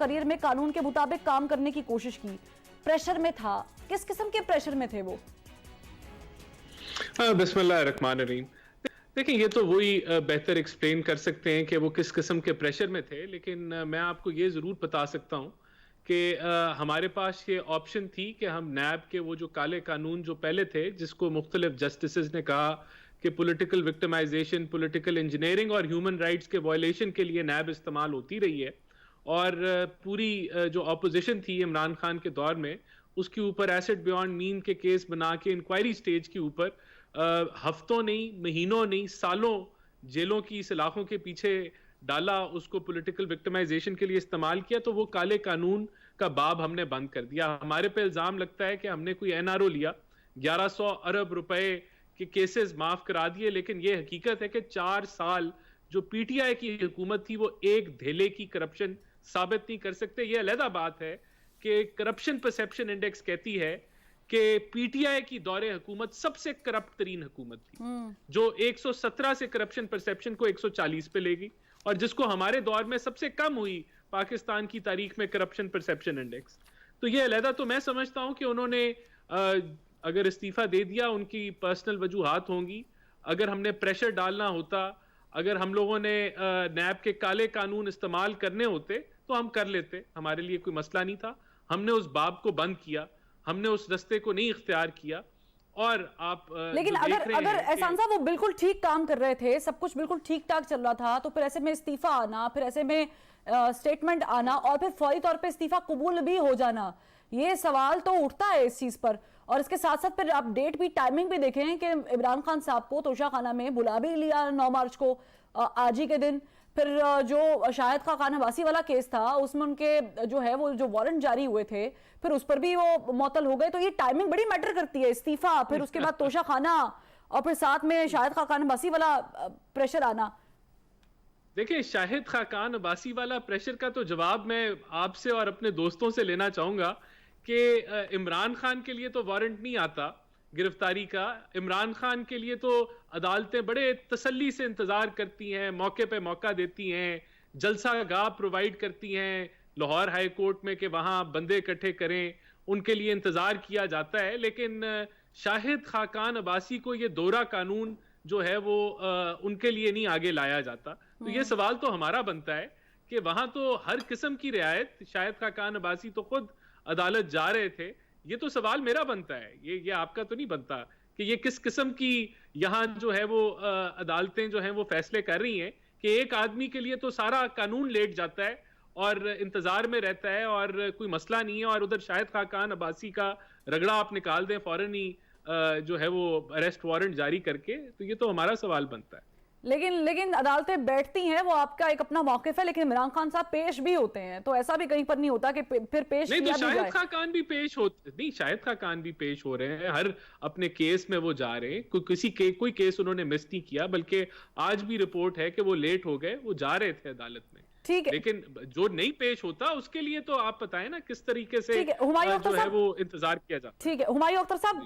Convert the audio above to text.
Career में कानून के मुताबिक काम करने की कोशिश की, प्रेशर में था, किस किस्म के प्रेशर में थे वो? बिस्मिल्लाहिर्रहमानिर्रहीम। देखिए, ये तो वही बेहतर एक्सप्लेन कर सकते हैं कि वो किस किस्म के प्रेशर में थे, लेकिन मैं आपको ये ज़रूर बता सकता हूँ कि हमारे पास ये ऑप्शन थी कि हम नैब के वो जो काले कानून जो पहले थे, जिसको मुख्तलिफ जस्टिसेस ने कहा कि पॉलिटिकल विक्टिमाइजेशन, पॉलिटिकल इंजीनियरिंग और ह्यूमन राइट्स के वायलेशन के लिए नैब इस्तेमाल होती रही है, और पूरी जो अपोजिशन थी इमरान खान के दौर में, उसके ऊपर एसिड बियॉन्ड मीन के केस बना के इंक्वायरी स्टेज के ऊपर हफ्तों नहीं, महीनों नहीं, सालों जेलों की सलाखों के पीछे डाला, उसको पॉलिटिकल विक्टिमाइजेशन के लिए इस्तेमाल किया, तो वो काले कानून का बाब हमने बंद कर दिया। हमारे पे इल्जाम लगता है कि हमने कोई एनआरओ लिया, 1100 अरब रुपए के केसेस माफ करा दिए, लेकिन ये हकीकत है कि 4 साल जो पीटीआई की हुकूमत थी वो एक धेले की करप्शन साबित नहीं कर सकते। ये अलग बात है कि करप्शन परसेप्शन इंडेक्स कहती है कि पीटीआई की दौरे हुकूमत सबसे करप्ट तरीन हुकूमत थी, जो 117 से करप्शन परसेप्शन को 140 पे ले गई, और जिसको हमारे दौर में सबसे कम हुई पाकिस्तान की तारीख में करप्शन परसेप्शन इंडेक्स। तो ये अलहदा तो मैं समझता हूं कि उन्होंने अगर इस्तीफा दे दिया, उनकी पर्सनल वजूहात होंगी। अगर हमने प्रेशर डालना होता, अगर हम लोगों ने नैब के काले कानून इस्तेमाल करने होते तो हम कर लेते, हमारे लिए कोई मसला नहीं था। हमने उस बाब को बंद किया, हमने उस रास्ते को नहीं इख्तियार किया। और आप लेकिन अगर एहसान साहब वो बिल्कुल ठीक काम कर रहे थे, सब कुछ बिल्कुल ठीक ठाक चल रहा था, तो फिर ऐसे में इस्तीफा आना, फिर ऐसे में स्टेटमेंट आना और फिर फौरी तौर पे इस्तीफा कबूल भी हो जाना, ये सवाल तो उठता है इस चीज पर। और इसके साथ साथ फिर आप डेट भी, टाइमिंग भी देखें कि इमरान खान साहब को तोशाखाना में बुला भी लिया 9 मार्च को, आज ही के दिन। फिर जो शाहिद खान अब्बासी वाला केस था, उसमें उनके जो है वो जो वारंट जारी हुए थे, फिर उस पर भी वो मुअत्तल हो गए। तो ये टाइमिंग बड़ी मैटर करती है, इस्तीफा, फिर उसके बाद तोशाखाना, और फिर साथ में शाहिद खान अब्बासी वाला प्रेशर आना। देखिए, शाहिद खान अब्बासी वाला प्रेशर का तो जवाब मैं आपसे और अपने दोस्तों से लेना चाहूंगा कि इमरान खान के लिए तो वारंट नहीं आता गिरफ्तारी का। इमरान खान के लिए तो अदालतें बड़े तसल्ली से इंतजार करती हैं, मौके पे मौका देती हैं, जलसा गाह प्रोवाइड करती हैं लाहौर हाई कोर्ट में कि वहां बंदे इकट्ठे करें, उनके लिए इंतजार किया जाता है। लेकिन शाहिद खान अब्बासी को ये दोहरा कानून जो है वो उनके लिए नहीं आगे लाया जाता। तो ये सवाल तो हमारा बनता है कि वहां तो हर किस्म की रियायत, शाहिद खान अब्बासी तो खुद अदालत जा रहे थे, ये तो सवाल मेरा बनता है, ये आपका तो नहीं बनता कि ये किस किस्म की यहाँ जो है वो अदालतें जो हैं वो फैसले कर रही हैं कि एक आदमी के लिए तो सारा कानून लेट जाता है और इंतजार में रहता है और कोई मसला नहीं है, और उधर शाहिद खान अब्बासी का रगड़ा आप निकाल दें फौरन ही जो है वो अरेस्ट वारंट जारी करके। तो ये तो हमारा सवाल बनता है। लेकिन अदालतें बैठती हैं, वो आपका एक अपना मौकिफ है, लेकिन इमरान खान साहब पेश भी होते हैं, तो ऐसा भी कहीं पर नहीं होता कि फिर पेश नहीं, किया तो शाहिद खान भी पेश होते नहीं, शाहिद खान भी पेश हो रहे हैं, हर अपने केस में वो जा रहे हैं, कोई केस उन्होंने मिस नहीं किया, बल्कि आज भी रिपोर्ट है कि वो लेट हो गए, वो जा रहे थे अदालत में। ठीक है, लेकिन जो नहीं पेश होता उसके लिए तो आप बताएं ना किस तरीके से हुमायूं अख्तर जो है वो इंतजार किया जाता है। ठीक है, हुमायूं अख्तर साहब,